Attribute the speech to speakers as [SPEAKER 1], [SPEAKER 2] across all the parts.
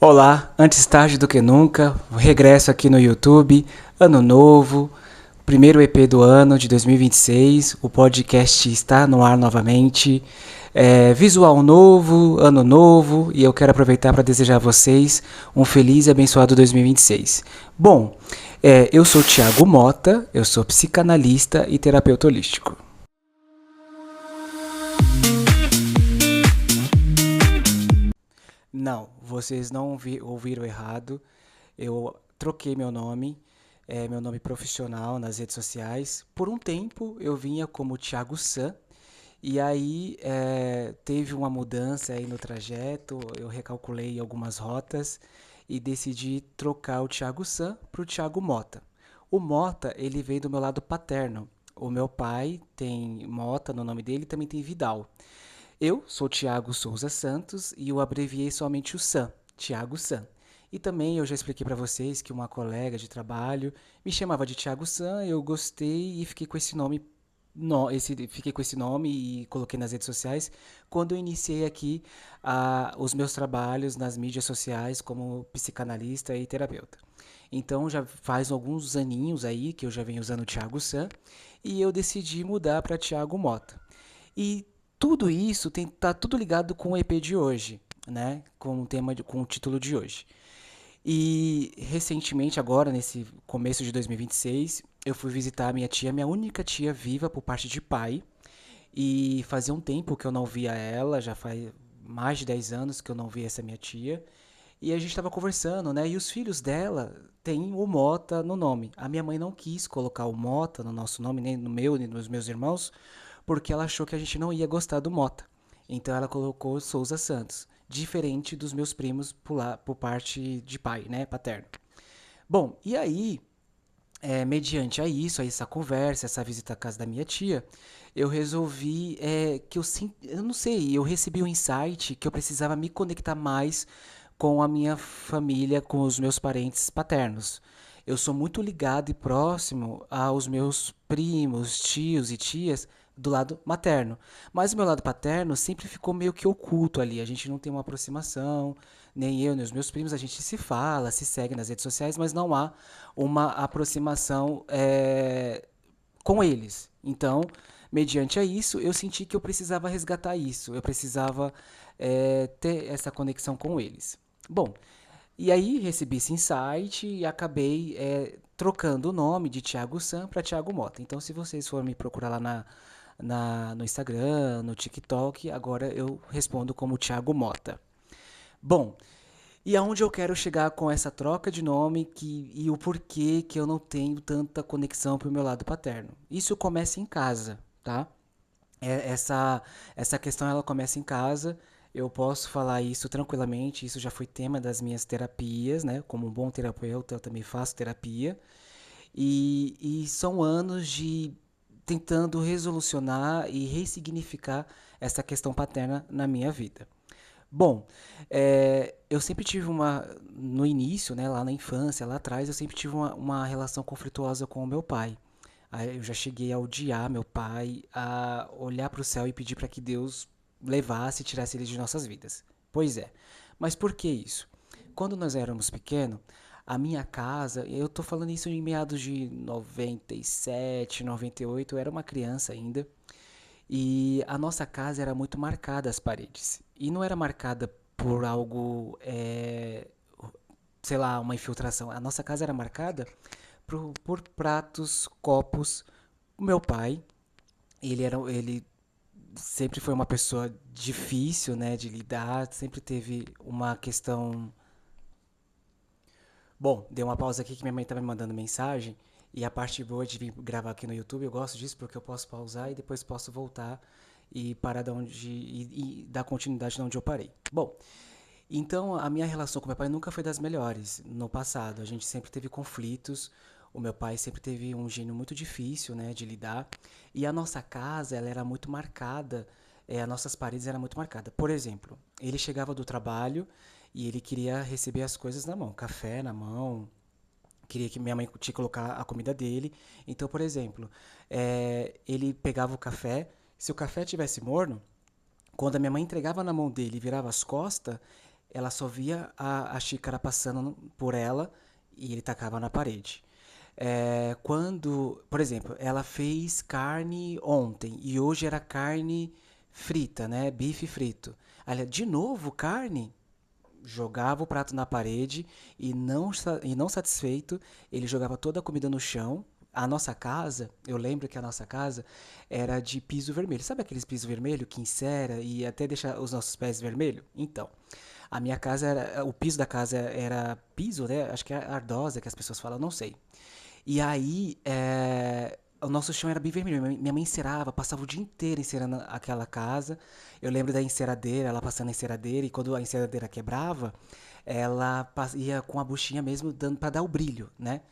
[SPEAKER 1] Olá, antes tarde do que nunca, regresso aqui no YouTube, ano novo, primeiro EP do ano de 2026, o podcast está no ar novamente, visual novo, ano novo, e eu quero aproveitar para desejar a vocês um feliz e abençoado 2026. Bom, eu sou Thiago Mota, eu sou psicanalista e terapeuta holístico. Não, vocês não ouviram errado. Eu troquei meu nome profissional nas redes sociais. Por um tempo eu vinha como Thiago San, e aí teve uma mudança aí no trajeto. Eu recalculei algumas rotas e decidi trocar o Thiago San para o Thiago Mota. O Mota, ele veio do meu lado paterno. O meu pai tem Mota no nome dele e também tem Vidal. Eu sou Tiago Souza Santos e eu abreviei somente o San, Tiago San. E também eu já expliquei para vocês que uma colega de trabalho me chamava de Tiago San, eu gostei e fiquei com esse nome, fiquei com esse nome e coloquei nas redes sociais quando eu iniciei aqui os meus trabalhos nas mídias sociais como psicanalista e terapeuta. Então já faz alguns aninhos aí que eu já venho usando o Thiago San e eu decidi mudar para Thiago Mota. E tudo isso tá tudo ligado com o EP de hoje, né? Com o com o título de hoje. E recentemente, agora, nesse começo de 2026, eu fui visitar a minha tia, minha única tia viva por parte de pai. E fazia um tempo que eu não via ela, já faz mais de 10 anos que eu não via essa minha tia. E a gente estava conversando, né? E os filhos dela têm o Mota no nome. A minha mãe não quis colocar o Mota no nosso nome, nem no meu, nem nos meus irmãos, porque ela achou que a gente não ia gostar do Mota. Então ela colocou Souza Santos, diferente dos meus primos por parte de pai, né, paterno. Bom, e aí, mediante a essa conversa, essa visita à casa da minha tia, eu resolvi que eu não sei, eu recebi um insight que eu precisava me conectar mais com a minha família, com os meus parentes paternos. Eu sou muito ligado e próximo aos meus primos, tios e tias do lado materno. Mas o meu lado paterno sempre ficou meio que oculto ali. A gente não tem uma aproximação, nem eu, nem os meus primos. A gente se fala, se segue nas redes sociais, mas não há uma aproximação com eles. Então, mediante a isso, eu senti que eu precisava resgatar isso. Eu precisava ter essa conexão com eles. Bom, e aí recebi esse insight e acabei trocando o nome de Thiago San para Thiago Mota. Então, se vocês forem me procurar lá no Instagram, no TikTok, agora eu respondo como Thiago Mota. Bom, e aonde eu quero chegar com essa troca de nome e o porquê que eu não tenho tanta conexão pro meu lado paterno? Isso começa em casa, tá? Essa questão ela começa em casa. Eu posso falar isso tranquilamente. Isso já foi tema das minhas terapias, né? Como um bom terapeuta, eu também faço terapia. E são anos de tentando resolucionar e ressignificar essa questão paterna na minha vida. Bom, eu sempre tive no início, né, lá na infância, lá atrás, eu sempre tive uma relação conflituosa com o meu pai. Aí eu já cheguei a odiar meu pai, a olhar para o céu e pedir para que Deus levasse e tirasse ele de nossas vidas. Pois é. Mas por que isso? Quando nós éramos pequenos, a minha casa, eu tô falando isso em meados de 97, 98, eu era uma criança ainda, e a nossa casa era muito marcada as paredes. E não era marcada por algo, sei lá, uma infiltração. A nossa casa era marcada por pratos, copos. O meu pai, ele sempre foi uma pessoa difícil, né, de lidar, sempre teve uma questão. Bom, deu uma pausa aqui que minha mãe estava me mandando mensagem e a parte boa de vir gravar aqui no YouTube, eu gosto disso porque eu posso pausar e depois posso voltar e parar de onde e dar continuidade de onde eu parei. Bom, então, a minha relação com meu pai nunca foi das melhores no passado. A gente sempre teve conflitos. O meu pai sempre teve um gênio muito difícil, né, de lidar. E a nossa casa, ela era muito marcada. As nossas paredes eram muito marcadas. Por exemplo, ele chegava do trabalho e ele queria receber as coisas na mão, café na mão. Queria que minha mãe tinha que colocar a comida dele. Então, por exemplo, ele pegava o café. Se o café tivesse morno, quando a minha mãe entregava na mão dele e virava as costas, ela só via a xícara passando por ela e ele tacava na parede. Quando, por exemplo, ela fez carne ontem e hoje era carne frita, né? Bife frito. Olha, de novo carne? Jogava o prato na parede e não satisfeito, ele jogava toda a comida no chão. A nossa casa, eu lembro que a nossa casa era de piso vermelho. Sabe aqueles piso vermelho que encera e até deixa os nossos pés vermelho? Então, a minha casa era, o piso da casa era piso, né? Acho que é ardosa que as pessoas falam, não sei. E aí, o nosso chão era bem vermelho. Minha mãe encerava, passava o dia inteiro encerando aquela casa. Eu lembro da enceradeira, ela passando a enceradeira, e quando a enceradeira quebrava, ela ia com a buchinha mesmo dando para dar o brilho, né?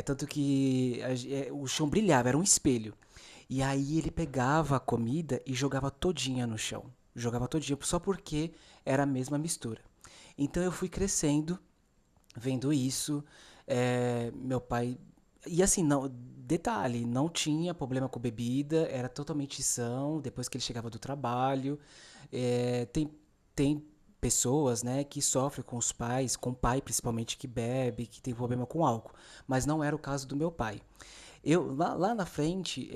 [SPEAKER 1] Tanto que o chão brilhava, era um espelho. E aí ele pegava a comida e jogava todinha no chão. Jogava todinha, só porque era a mesma mistura. Então eu fui crescendo vendo isso, meu pai. E assim, não, detalhe, não tinha problema com bebida, era totalmente são, depois que ele chegava do trabalho. Tem pessoas, né, que sofrem com os pais, com o pai principalmente que bebe, que tem problema com álcool. Mas não era o caso do meu pai. Lá na frente,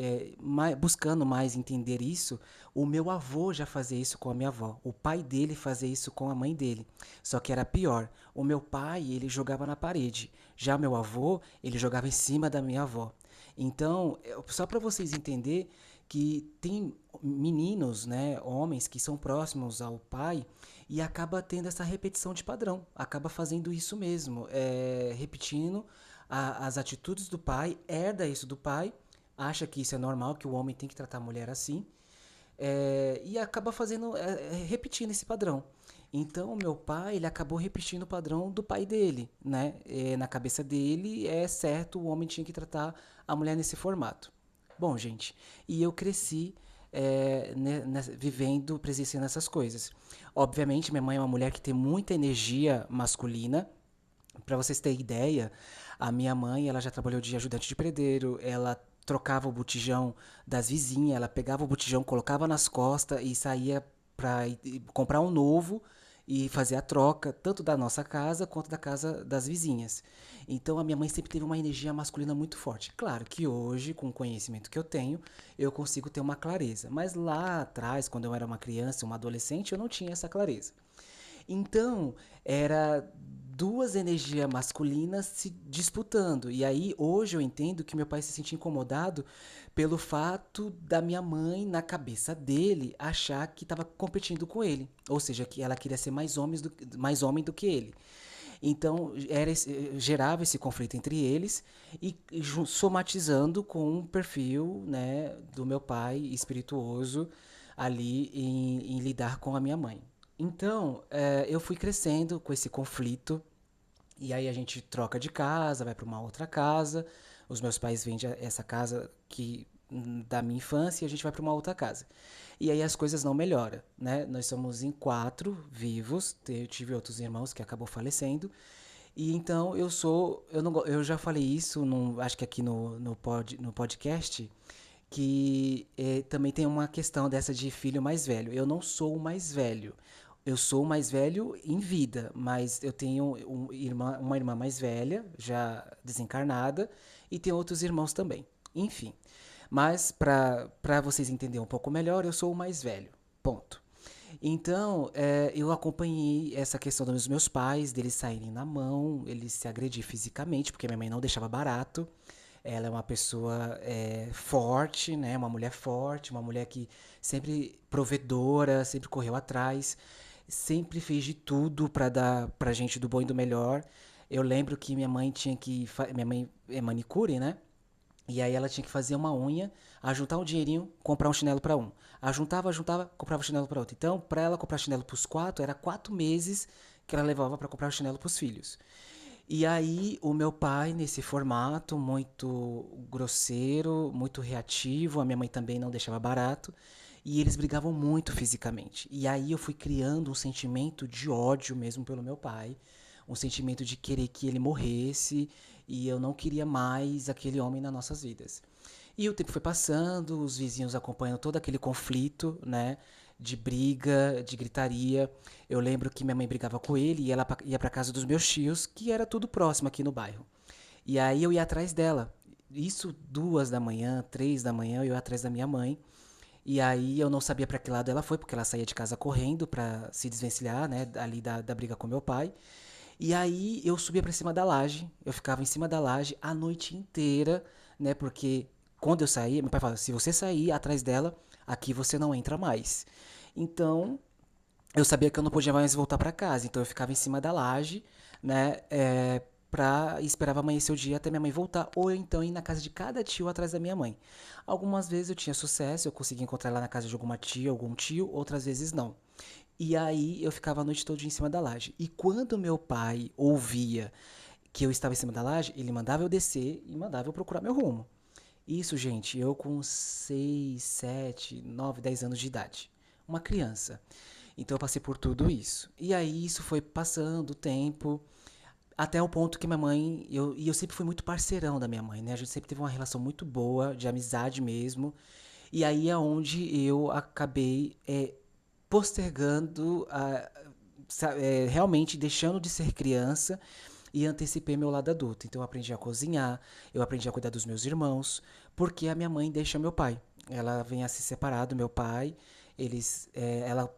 [SPEAKER 1] buscando mais entender isso, o meu avô já fazia isso com a minha avó. O pai dele fazia isso com a mãe dele. Só que era pior. O meu pai, ele jogava na parede. Já meu avô, ele jogava em cima da minha avó. Então, só para vocês entenderem que tem meninos, né, homens que são próximos ao pai e acaba tendo essa repetição de padrão, acaba fazendo isso mesmo, repetindo as atitudes do pai, herda isso do pai, acha que isso é normal, que o homem tem que tratar a mulher assim, e acaba fazendo, repetindo esse padrão. Então, o meu pai, ele acabou repetindo o padrão do pai dele, né? Na cabeça dele, é certo, o homem tinha que tratar a mulher nesse formato. Bom, gente, e eu cresci vivendo, presenciando essas coisas. Obviamente, minha mãe é uma mulher que tem muita energia masculina. Para vocês terem ideia, a minha mãe, ela já trabalhou de ajudante de pedreiro, ela trocava o botijão das vizinhas, ela pegava o botijão, colocava nas costas e saía para comprar um novo e fazer a troca, tanto da nossa casa quanto da casa das vizinhas. Então a minha mãe sempre teve uma energia masculina muito forte. Claro que hoje, com o conhecimento que eu tenho, eu consigo ter uma clareza. Mas lá atrás, quando eu era uma criança, uma adolescente, eu não tinha essa clareza. Então, era duas energias masculinas se disputando. E aí, hoje eu entendo que meu pai se sentia incomodado pelo fato da minha mãe, na cabeça dele, achar que estava competindo com ele. Ou seja, que ela queria ser mais homem do que ele. Então, gerava esse conflito entre eles e somatizando com um perfil, né, do meu pai espirituoso ali em lidar com a minha mãe. Então, eu fui crescendo com esse conflito, e aí a gente troca de casa, vai para uma outra casa. Os meus pais vendem essa casa que da minha infância e a gente vai para uma outra casa. E aí as coisas não melhoram, né? Nós somos em quatro vivos, eu tive outros irmãos que acabou falecendo. E então eu não, eu já falei isso, acho que aqui no podcast, que também tem uma questão dessa de filho mais velho. Eu não sou o mais velho. Eu sou o mais velho em vida, mas eu tenho uma irmã mais velha, já desencarnada, e tenho outros irmãos também. Enfim. Mas, para vocês entenderem um pouco melhor, eu sou o mais velho. Ponto. Então, eu acompanhei essa questão dos meus pais, deles saírem na mão, eles se agredir fisicamente, porque minha mãe não deixava barato. Ela é uma pessoa forte, né? Uma mulher forte, uma mulher que sempre provedora, sempre correu atrás, sempre fez de tudo para dar pra gente do bom e do melhor. Eu lembro que minha mãe tinha que. Minha mãe é manicure, né? E aí ela tinha que fazer uma unha, ajuntar um dinheirinho, comprar um chinelo para um. Ajuntava, comprava um chinelo para outro. Então, para ela comprar chinelo para os quatro, era 4 meses que ela levava para comprar o chinelo para os filhos. E aí, o meu pai, nesse formato, muito grosseiro, muito reativo, a minha mãe também não deixava barato, e eles brigavam muito fisicamente. E aí eu fui criando um sentimento de ódio mesmo pelo meu pai, um sentimento de querer que ele morresse, e eu não queria mais aquele homem nas nossas vidas. E o tempo foi passando, os vizinhos acompanhando todo aquele conflito, né? de briga, de gritaria. Eu lembro que minha mãe brigava com ele e ela ia pra casa dos meus tios, que era tudo próximo aqui no bairro. E aí eu ia atrás dela. Isso 2 da manhã, 3 da manhã, eu ia atrás da minha mãe. E aí eu não sabia pra que lado ela foi, porque ela saía de casa correndo pra se desvencilhar, né, ali da briga com meu pai. E aí eu subia pra cima da laje, eu ficava em cima da laje a noite inteira, né, porque quando eu saía, meu pai falava, se você sair atrás dela, aqui você não entra mais. Então, eu sabia que eu não podia mais voltar pra casa, então eu ficava em cima da laje, né, e esperava amanhecer o dia até minha mãe voltar, ou então ir na casa de cada tio atrás da minha mãe. Algumas vezes eu tinha sucesso, eu conseguia encontrar ela na casa de alguma tia, algum tio, outras vezes não. E aí eu ficava a noite toda em cima da laje. E quando meu pai ouvia que eu estava em cima da laje, ele mandava eu descer e mandava eu procurar meu rumo. Isso, gente, eu com 6, 7, 9, 10 anos de idade. Uma criança. Então eu passei por tudo isso. E aí isso foi passando o tempo, até o ponto que minha mãe. E eu sempre fui muito parceirão da minha mãe, né? A gente sempre teve uma relação muito boa, de amizade mesmo. E aí é onde eu acabei postergando, realmente deixando de ser criança e antecipei meu lado adulto. Então eu aprendi a cozinhar, eu aprendi a cuidar dos meus irmãos, porque a minha mãe deixa meu pai. Ela vem a se separar do meu pai, ela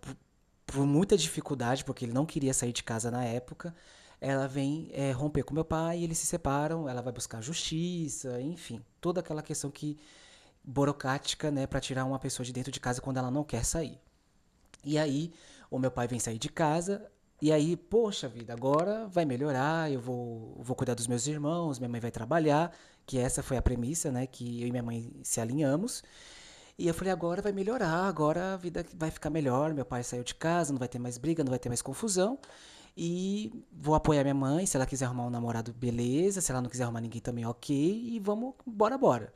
[SPEAKER 1] por muita dificuldade, porque ele não queria sair de casa na época, ela vem romper com meu pai, eles se separam, ela vai buscar justiça, enfim, toda aquela questão que burocrática, né, para tirar uma pessoa de dentro de casa quando ela não quer sair. E aí, o meu pai vem sair de casa, e aí, poxa vida, agora vai melhorar, eu vou cuidar dos meus irmãos, minha mãe vai trabalhar, que essa foi a premissa, né, que eu e minha mãe se alinhamos. E eu falei, agora vai melhorar, agora a vida vai ficar melhor, meu pai saiu de casa, não vai ter mais briga, não vai ter mais confusão. E vou apoiar minha mãe, se ela quiser arrumar um namorado, beleza, se ela não quiser arrumar ninguém também, ok, e vamos, bora, bora.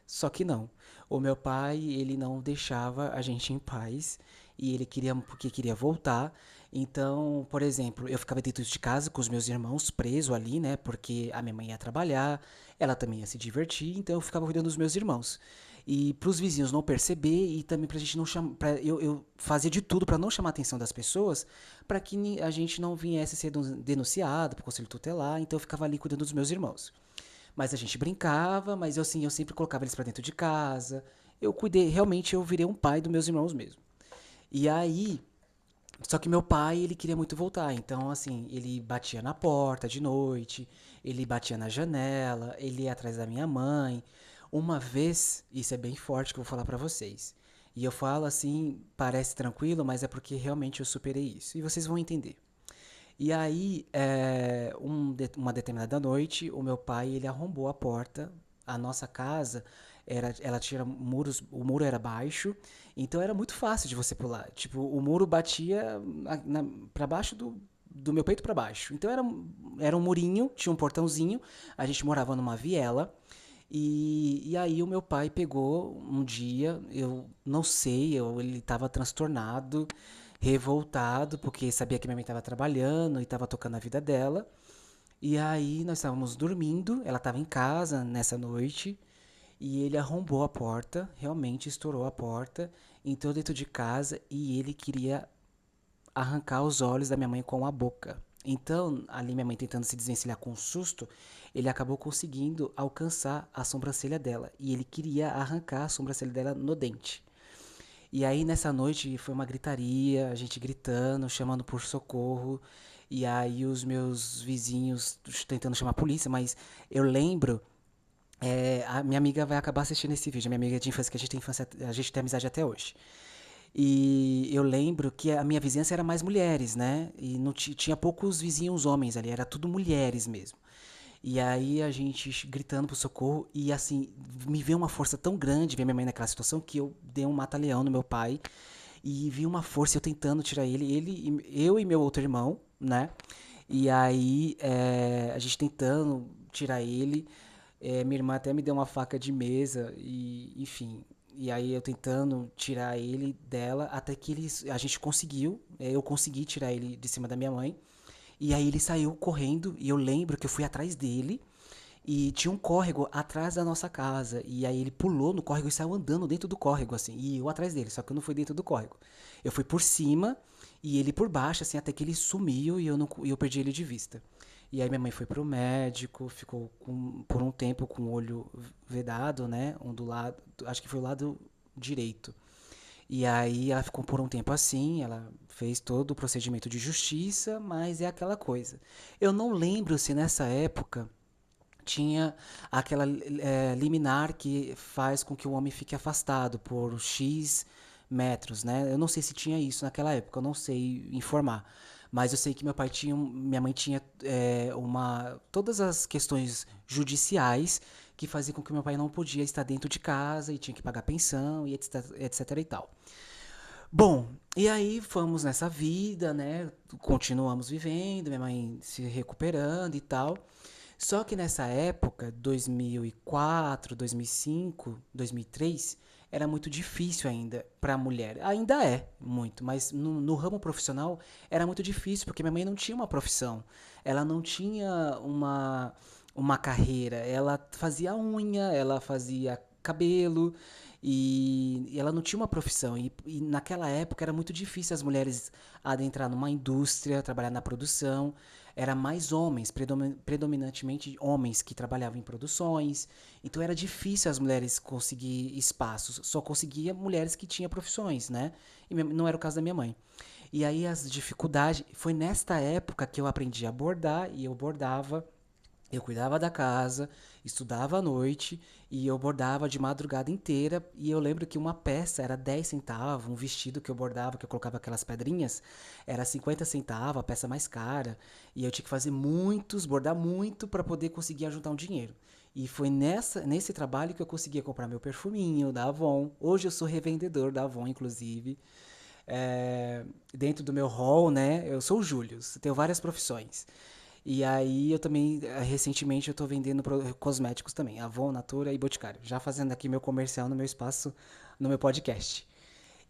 [SPEAKER 1] Só que não. O meu pai, ele não deixava a gente em paz e ele queria porque queria voltar. Então, por exemplo, eu ficava dentro de casa com os meus irmãos preso ali, né? Porque a minha mãe ia trabalhar, ela também ia se divertir, então eu ficava cuidando dos meus irmãos. E para os vizinhos não perceber e também pra gente não chamar, eu fazia de tudo para não chamar a atenção das pessoas, para que a gente não viesse a ser denunciado pro conselho tutelar, então eu ficava ali cuidando dos meus irmãos. Mas a gente brincava, mas eu assim, eu sempre colocava eles pra dentro de casa. Eu cuidei, realmente eu virei um pai dos meus irmãos mesmo. E aí, só que meu pai, ele queria muito voltar. Então, assim, ele batia na porta de noite, ele batia na janela, ele ia atrás da minha mãe. Uma vez, isso é bem forte que eu vou falar pra vocês. E eu falo assim, parece tranquilo, mas é porque realmente eu superei isso. E vocês vão entender. E aí, uma determinada noite, o meu pai ele arrombou a porta. A nossa casa ela tinha muros, o muro era baixo, então era muito fácil de você pular. Tipo, o muro batia para baixo do meu peito para baixo. Então era um murinho, tinha um portãozinho. A gente morava numa viela. E aí o meu pai pegou um dia, eu não sei, ele estava transtornado, revoltado, porque sabia que minha mãe estava trabalhando e estava tocando a vida dela. E aí nós estávamos dormindo, ela estava em casa nessa noite, e ele arrombou a porta, realmente estourou a porta, entrou dentro de casa e ele queria arrancar os olhos da minha mãe com a boca. Então, ali minha mãe tentando se desvencilhar com um susto, ele acabou conseguindo alcançar a sobrancelha dela. E ele queria arrancar a sobrancelha dela no dente. E aí nessa noite foi uma gritaria, a gente gritando, chamando por socorro. E aí os meus vizinhos tentando chamar a polícia, mas eu lembro, a minha amiga vai acabar assistindo esse vídeo, a minha amiga de infância, que a gente tem amizade até hoje. E eu lembro que a minha vizinhança era mais mulheres, né? E não tinha poucos vizinhos homens ali, era tudo mulheres mesmo. E aí a gente gritando pro socorro e assim, me veio uma força tão grande ver minha mãe naquela situação que eu dei um mata-leão no meu pai e vi uma força eu tentando tirar eu e meu outro irmão, né? E aí a gente tentando tirar ele, minha irmã até me deu uma faca de mesa e enfim. E aí eu tentando tirar ele dela até que a gente conseguiu, eu consegui tirar ele de cima da minha mãe. E aí ele saiu correndo e eu lembro que eu fui atrás dele E tinha um córrego atrás da nossa casa. E aí ele pulou no córrego e saiu andando dentro do córrego, assim. E eu atrás dele, só que eu não fui dentro do córrego. Eu fui por cima e ele por baixo, assim, até que ele sumiu e eu perdi ele de vista. E aí minha mãe foi pro médico, ficou por um tempo com o olho vedado, né? Um do lado, acho que foi o lado direito. E aí ela ficou por um tempo assim, ela fez todo o procedimento de justiça, mas é aquela coisa. Eu não lembro se nessa época tinha aquela liminar que faz com que o homem fique afastado por X metros, né? Eu não sei se tinha isso naquela época, eu não sei informar. Mas eu sei que meu pai tinha, minha mãe tinha todas as questões judiciais que faziam com que meu pai não podia estar dentro de casa e tinha que pagar pensão e etc, etc e tal. Bom, e aí fomos nessa vida, né? Continuamos vivendo, minha mãe se recuperando e tal. Só que nessa época, 2004, 2005, 2003, era muito difícil ainda para a mulher. Ainda é muito, mas no ramo profissional era muito difícil, porque minha mãe não tinha uma profissão. Ela não tinha uma carreira. Ela fazia unha, ela fazia cabelo e ela não tinha uma profissão. E naquela época era muito difícil as mulheres adentrar numa indústria, trabalhar na produção. Era mais homens, predominantemente homens que trabalhavam em produções. Então era difícil as mulheres conseguir espaços. Só conseguia mulheres que tinham profissões, né? E não era o caso da minha mãe. E aí as dificuldades. Foi nesta época que eu aprendi a bordar e eu bordava. Eu cuidava da casa, estudava à noite e eu bordava de madrugada inteira. E eu lembro que uma peça era 10 centavos, um vestido que eu bordava, que eu colocava aquelas pedrinhas, era 50 centavos, a peça mais cara. E eu tinha que fazer muitos, bordar muito para poder conseguir juntar um dinheiro. E foi nesse trabalho que eu conseguia comprar meu perfuminho da Avon. Hoje eu sou revendedor da Avon, inclusive. É, dentro do meu hall, né? Eu sou o Júlio, tenho várias profissões. E aí eu também, recentemente, eu tô vendendo cosméticos também, Avon, Natura e Boticário. Já fazendo aqui meu comercial no meu espaço, no meu podcast.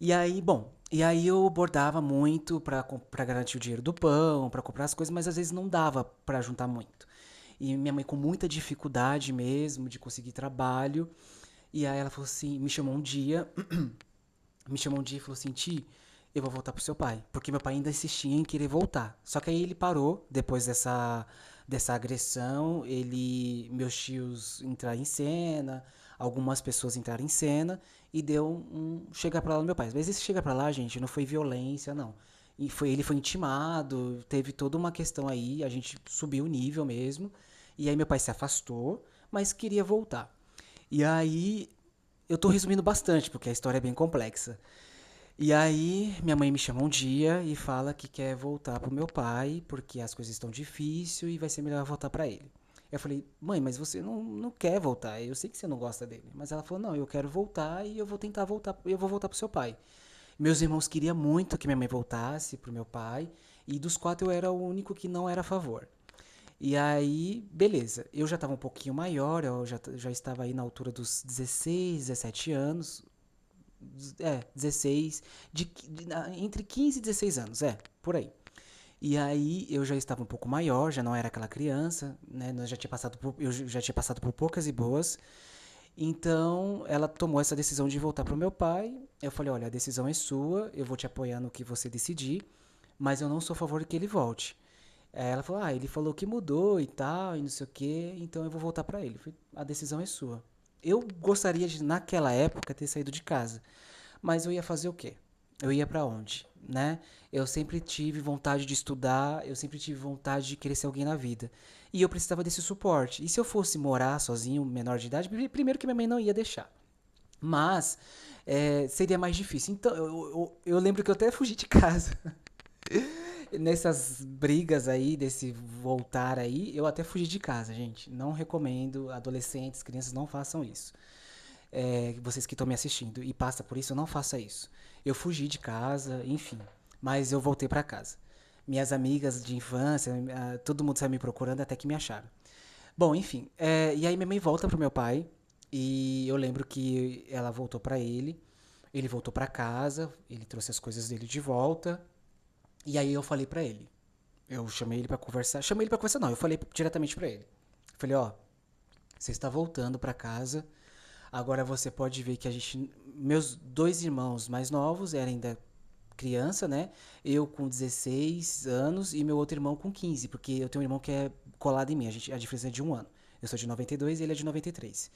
[SPEAKER 1] E aí, bom, e aí eu bordava muito pra garantir o dinheiro do pão, pra comprar as coisas, mas às vezes não dava pra juntar muito. E minha mãe com muita dificuldade mesmo de conseguir trabalho. E aí ela falou assim, me chamou um dia e falou assim, Ti, eu vou voltar pro seu pai. Porque meu pai ainda insistia em querer voltar. Só que aí ele parou, depois dessa agressão, meus tios entraram em cena, algumas pessoas entraram em cena, e deu chegar pra lá no meu pai. Mas esse chega pra lá, gente, não foi violência, não. Ele foi intimado, teve toda uma questão aí, a gente subiu o nível mesmo, e aí meu pai se afastou, mas queria voltar. E aí, eu tô resumindo bastante, porque a história é bem complexa. E aí, minha mãe me chama um dia e fala que quer voltar pro meu pai, porque as coisas estão difíceis e vai ser melhor voltar pra ele. Eu falei, mãe, mas você não quer voltar, eu sei que você não gosta dele. Mas ela falou, não, eu quero voltar e eu vou tentar voltar, eu vou voltar pro seu pai. Meus irmãos queriam muito que minha mãe voltasse pro meu pai, e dos quatro eu era o único que não era a favor. E aí, beleza. Eu já estava um pouquinho maior, eu já estava aí na altura dos 16, 17 anos. 16, entre 15 e 16 anos, por aí. E aí eu já estava um pouco maior, já não era aquela criança, né? Eu já tinha passado por poucas e boas. Então ela tomou essa decisão de voltar pro meu pai. Eu falei, olha, a decisão é sua, eu vou te apoiar no que você decidir, mas eu não sou a favor de que ele volte. Ela falou, ele falou que mudou e tal, e não sei o que, então eu vou voltar pra ele. Eu falei, a decisão é sua. Eu gostaria de, naquela época, ter saído de casa. Mas eu ia fazer o quê? Eu ia pra onde, né? Eu sempre tive vontade de estudar, eu sempre tive vontade de querer ser alguém na vida. E eu precisava desse suporte. E se eu fosse morar sozinho, menor de idade, primeiro que minha mãe não ia deixar. Mas seria mais difícil. Então, eu lembro que eu até fugi de casa. Nessas brigas aí, desse voltar aí, eu até fugi de casa, gente. Não recomendo. Adolescentes, crianças, não façam isso. Vocês que estão me assistindo e passa por isso, não faça isso. Eu fugi de casa, enfim, mas eu voltei para casa. Minhas amigas de infância, todo mundo saiu me procurando até que me acharam. Bom, enfim, e aí minha mãe volta pro meu pai e eu lembro que ela voltou para ele voltou para casa, ele trouxe as coisas dele de volta e aí eu falei para ele. Eu chamei ele para conversar, chamei ele para conversar não, eu falei diretamente para ele. Falei, ó, você está voltando para casa. Agora você pode ver que meus dois irmãos mais novos eram ainda criança, né? Eu com 16 anos e meu outro irmão com 15, porque eu tenho um irmão que é colado em mim, a diferença é de um ano. Eu sou de 92 e ele é de 93.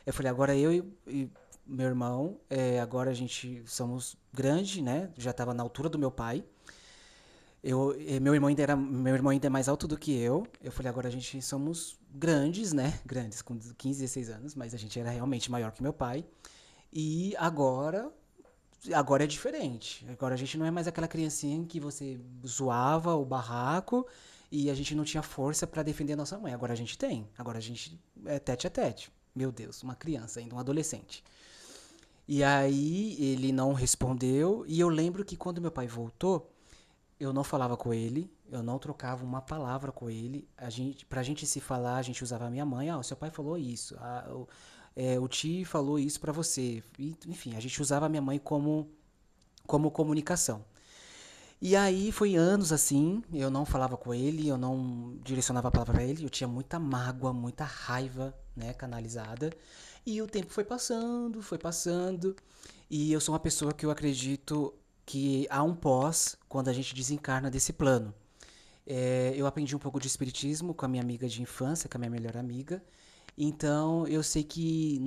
[SPEAKER 1] Eu falei, agora e meu irmão, agora a gente somos grande, né? Já estava na altura do meu pai. Meu irmão ainda é mais alto do que eu. Eu falei, agora a gente somos grandes, né? Grandes, com 15, 16 anos, mas a gente era realmente maior que meu pai. E agora é diferente. Agora a gente não é mais aquela criancinha que você zoava o barraco e a gente não tinha força pra defender a nossa mãe. Agora a gente tem. Agora a gente é tete a tete. Meu Deus, uma criança ainda, um adolescente. E aí ele não respondeu e eu lembro que quando meu pai voltou, eu não falava com ele, eu não trocava uma palavra com ele. Pra gente se falar, a gente usava a minha mãe. Ah, o seu pai falou isso. O tio falou isso pra você. Enfim, a gente usava a minha mãe como comunicação. E aí foi anos assim, eu não falava com ele, eu não direcionava a palavra pra ele, eu tinha muita mágoa, muita raiva, né, canalizada. E o tempo foi passando, e eu sou uma pessoa que eu acredito que há um pós quando a gente desencarna desse plano. Eu aprendi um pouco de espiritismo com a minha amiga de infância, com a minha melhor amiga. Então eu sei que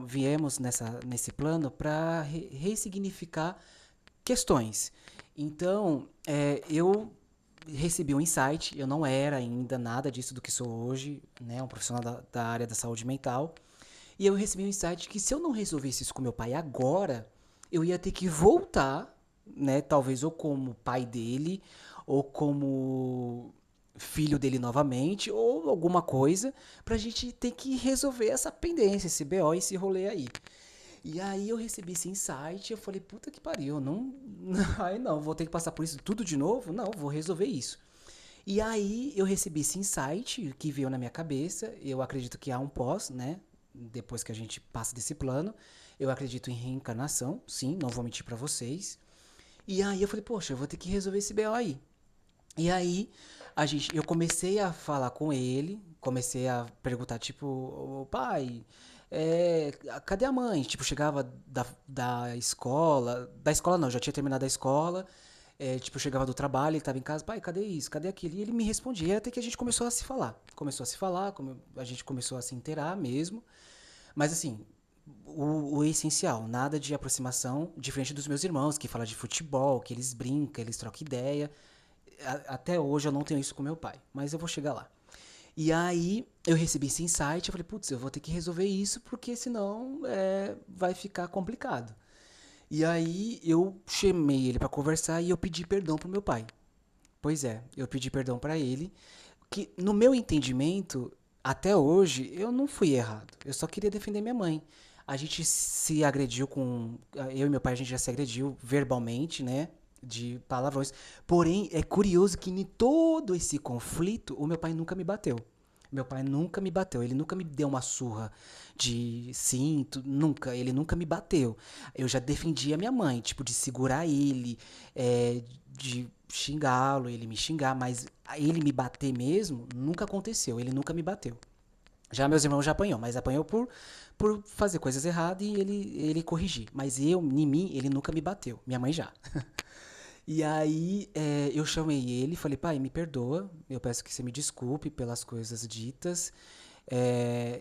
[SPEAKER 1] viemos nesse plano para ressignificar questões. Então, eu recebi um insight, eu não era ainda nada disso do que sou hoje, né, um profissional da área da saúde mental, e eu recebi um insight que se eu não resolvesse isso com meu pai agora, eu ia ter que voltar, né, talvez ou como pai dele, ou como filho dele novamente, ou alguma coisa, pra gente ter que resolver essa pendência, esse BO, esse rolê aí. E aí eu recebi esse insight, eu falei, puta que pariu, não, aí não, vou ter que passar por isso tudo de novo? Não, vou resolver isso. E aí eu recebi esse insight que veio na minha cabeça, eu acredito que há um pós, né? Depois que a gente passa desse plano, eu acredito em reencarnação, sim, não vou mentir pra vocês. E aí eu falei, poxa, eu vou ter que resolver esse BO aí. E aí eu comecei a falar com ele, comecei a perguntar, tipo, "Ô, pai, cadê a mãe?" Tipo, chegava da escola não, já tinha terminado a escola, tipo, chegava do trabalho, ele tava em casa, pai, cadê isso, cadê aquilo? E ele me respondia, até que a gente começou a se falar, a gente começou a se inteirar mesmo, mas assim, o essencial, nada de aproximação, diferente dos meus irmãos, que falam de futebol, que eles brincam, eles trocam ideia, até hoje eu não tenho isso com meu pai, mas eu vou chegar lá. E aí eu recebi esse insight, eu falei, putz, eu vou ter que resolver isso porque senão vai ficar complicado. E aí eu chamei ele pra conversar e eu pedi perdão pro meu pai. Pois é, eu pedi perdão pra ele, que no meu entendimento, até hoje, eu não fui errado. Eu só queria defender minha mãe. A gente se agrediu com. Eu e meu pai, a gente já se agrediu verbalmente, né? De palavrões. Porém, é curioso que em todo esse conflito, o meu pai nunca me bateu. Meu pai nunca me bateu, ele nunca me deu uma surra de cinto, nunca, ele nunca me bateu. Eu já defendia minha mãe, tipo, de segurar ele, de xingá-lo, ele me xingar, mas ele me bater mesmo, nunca aconteceu, ele nunca me bateu. Já meus irmãos já apanhou, mas apanhou por fazer coisas erradas e ele corrigir. Mas em mim, ele nunca me bateu, minha mãe já. E aí eu chamei ele, falei, pai, me perdoa, eu peço que você me desculpe pelas coisas ditas.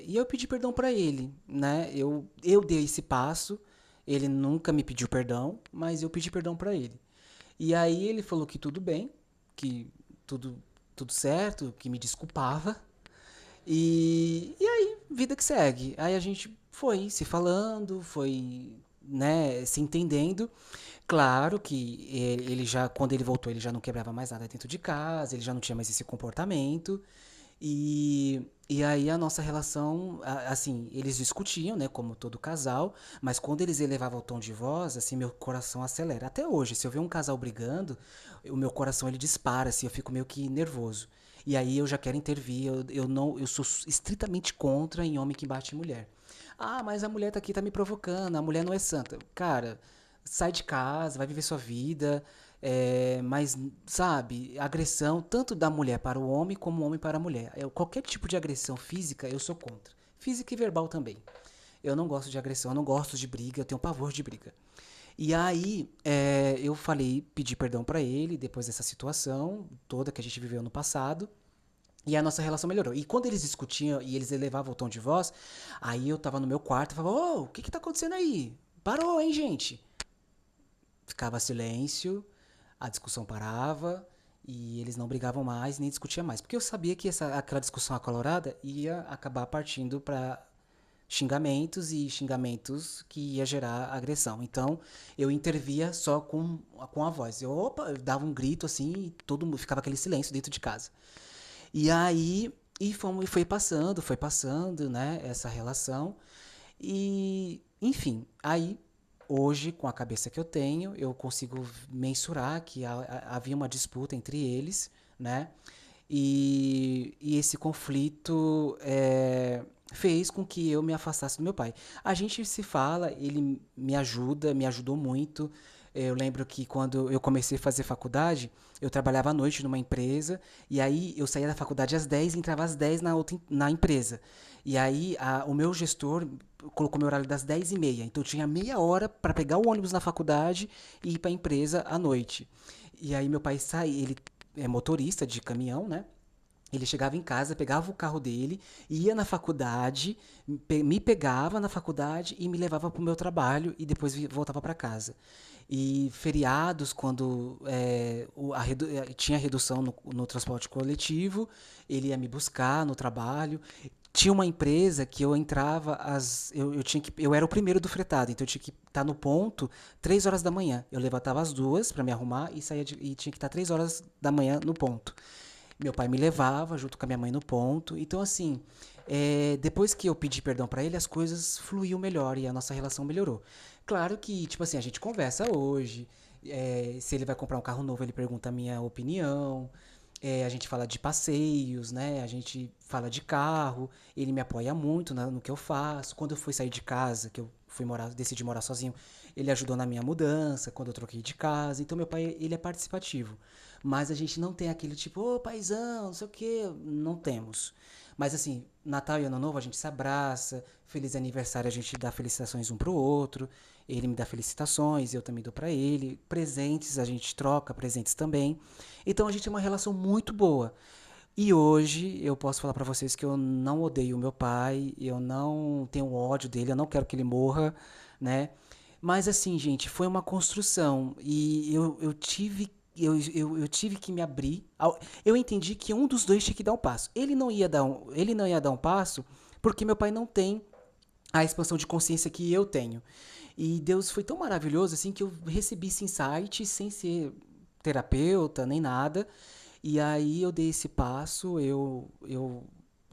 [SPEAKER 1] E eu pedi perdão pra ele, né? Eu dei esse passo, ele nunca me pediu perdão, mas eu pedi perdão pra ele. E aí ele falou que tudo bem, que tudo, tudo certo, que me desculpava. E aí, vida que segue. Aí a gente foi se falando, foi, né, se entendendo. Claro que ele já, quando ele voltou, ele já não quebrava mais nada dentro de casa, ele já não tinha mais esse comportamento. E aí a nossa relação, assim, eles discutiam, né, como todo casal, mas quando eles elevavam o tom de voz, assim, meu coração acelera. Até hoje, se eu ver um casal brigando, o meu coração ele dispara, assim, eu fico meio que nervoso. E aí eu já quero intervir, eu não, eu sou estritamente contra em homem que bate em mulher. Ah, mas a mulher tá aqui, tá me provocando, a mulher não é santa. Cara, sai de casa, vai viver sua vida. Mas, sabe, agressão tanto da mulher para o homem como o homem para a mulher. Qualquer tipo de agressão física eu sou contra. Física e verbal também. Eu não gosto de agressão, eu não gosto de briga, eu tenho pavor de briga. E aí, eu falei, pedi perdão pra ele depois dessa situação toda que a gente viveu no passado. E a nossa relação melhorou. E quando eles discutiam e eles elevavam o tom de voz, aí eu tava no meu quarto e falava: Ô, o que que tá acontecendo aí? Parou, hein, gente? Ficava silêncio, a discussão parava e eles não brigavam mais nem discutiam mais. Porque eu sabia que aquela discussão acalorada ia acabar partindo pra xingamentos que ia gerar agressão. Então eu intervia só com a voz. Eu dava um grito assim e todo mundo ficava aquele silêncio dentro de casa. E aí foi passando, né, essa relação. E, enfim, aí hoje, com a cabeça que eu tenho, eu consigo mensurar que havia uma disputa entre eles, né? E esse conflito fez com que eu me afastasse do meu pai. A gente se fala, ele me ajudou muito. Eu lembro que quando eu comecei a fazer faculdade, eu trabalhava à noite numa empresa, e aí eu saía da faculdade às 10 e entrava às 10 na empresa. E aí o meu gestor colocou meu horário das 10h30. Então eu tinha meia hora para pegar o ônibus na faculdade e ir para a empresa à noite. E aí meu pai saía, ele é motorista de caminhão, né? Ele chegava em casa, pegava o carro dele, ia na faculdade, me pegava na faculdade e me levava para o meu trabalho e depois voltava para casa. E feriados, quando tinha redução no transporte coletivo, ele ia me buscar no trabalho. Tinha uma empresa que eu entrava eu era o primeiro do fretado, então eu tinha que estar no ponto 3 horas da manhã. Eu levantava às 2 para me arrumar e tinha que estar 3 horas da manhã no ponto. Meu pai me levava junto com a minha mãe no ponto. Então, assim, depois que eu pedi perdão pra ele, as coisas fluíam melhor e a nossa relação melhorou. Claro que, tipo assim, a gente conversa hoje. Se ele vai comprar um carro novo, ele pergunta a minha opinião. A gente fala de passeios, né? A gente fala de carro. Ele me apoia muito no que eu faço. Quando eu fui sair de casa, que eu decidi morar sozinho, ele ajudou na minha mudança, quando eu troquei de casa. Então, meu pai, ele é participativo. Mas a gente não tem aquele tipo, ô paizão, não sei o quê. Não temos. Mas assim, Natal e Ano Novo a gente se abraça, feliz aniversário a gente dá felicitações um pro outro, ele me dá felicitações, eu também dou pra ele, presentes a gente troca presentes também. Então a gente tem uma relação muito boa. E hoje eu posso falar pra vocês que eu não odeio o meu pai, eu não tenho ódio dele, eu não quero que ele morra, né? Mas assim, gente, foi uma construção e eu tive que me abrir. Eu entendi que um dos dois tinha que dar um passo. Ele não ia dar um passo porque meu pai não tem a expansão de consciência que eu tenho. E Deus foi tão maravilhoso assim que eu recebi esse insight sem ser terapeuta nem nada. E aí eu dei esse passo, eu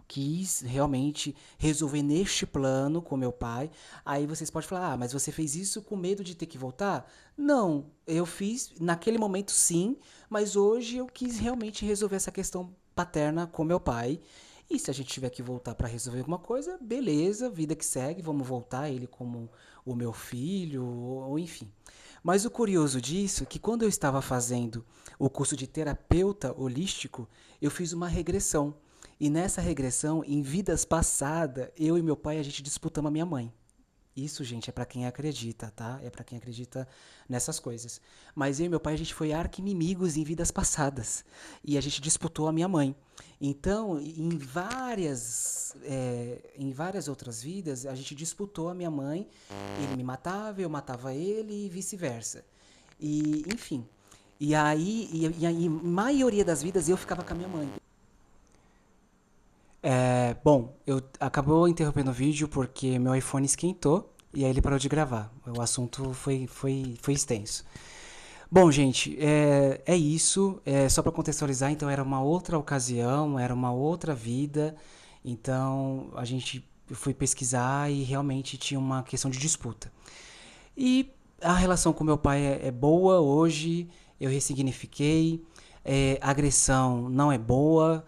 [SPEAKER 1] quis realmente resolver neste plano com meu pai. Aí vocês podem falar: "Ah, mas você fez isso com medo de ter que voltar?" Não, eu fiz naquele momento sim, mas hoje eu quis realmente resolver essa questão paterna com meu pai. E se a gente tiver que voltar para resolver alguma coisa, beleza, vida que segue, vamos voltar ele como o meu filho, ou enfim. Mas o curioso disso é que quando eu estava fazendo o curso de terapeuta holístico, eu fiz uma regressão. E nessa regressão, em vidas passadas, eu e meu pai a gente disputamos a minha mãe. Isso, gente, é pra quem acredita, tá? É pra quem acredita nessas coisas. Mas eu e meu pai, a gente foi arqui-inimigos em vidas passadas. E a gente disputou a minha mãe. Então, em várias outras vidas, a gente disputou a minha mãe. Ele me matava, eu matava ele e vice-versa. E, enfim. E aí, maioria das vidas, eu ficava com a minha mãe. Bom, eu acabou interrompendo o vídeo porque meu iPhone esquentou e aí ele parou de gravar. O assunto foi extenso. Bom, gente, é isso. Só para contextualizar, então era uma outra ocasião, era uma outra vida. Então a gente foi pesquisar e realmente tinha uma questão de disputa. E a relação com meu pai é boa hoje, eu ressignifiquei. Agressão não é boa.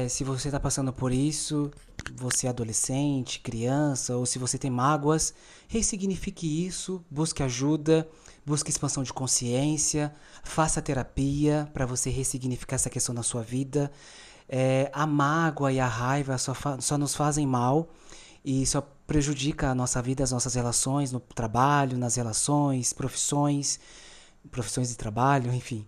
[SPEAKER 1] Se você está passando por isso, você é adolescente, criança, ou se você tem mágoas, ressignifique isso, busque ajuda, busque expansão de consciência, faça terapia para você ressignificar essa questão na sua vida. A mágoa e a raiva só nos fazem mal e só prejudica a nossa vida, as nossas relações no trabalho, nas relações, profissões de trabalho, enfim.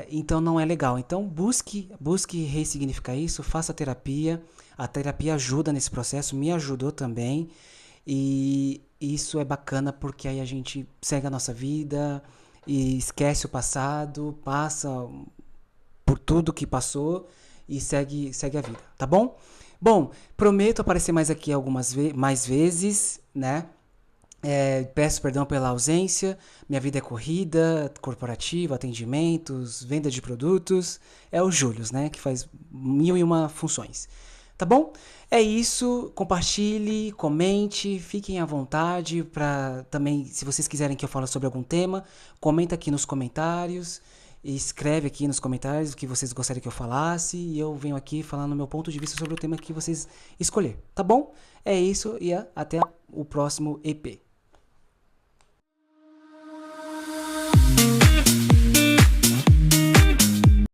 [SPEAKER 1] Então não é legal. Então busque ressignificar isso, faça terapia. A terapia ajuda nesse processo, me ajudou também. E isso é bacana porque aí a gente segue a nossa vida e esquece o passado, passa por tudo que passou e segue a vida, tá bom? Bom, prometo aparecer mais aqui mais vezes, né? Peço perdão pela ausência. Minha vida é corrida, corporativa, atendimentos, venda de produtos. É o Július, né? Que faz 1001 funções. Tá bom? É isso. Compartilhe, comente, fiquem à vontade para também, se vocês quiserem que eu fale sobre algum tema, comenta aqui nos comentários. Escreve aqui nos comentários o que vocês gostariam que eu falasse e eu venho aqui falando o meu ponto de vista sobre o tema que vocês escolher, tá bom? É isso e até o próximo EP.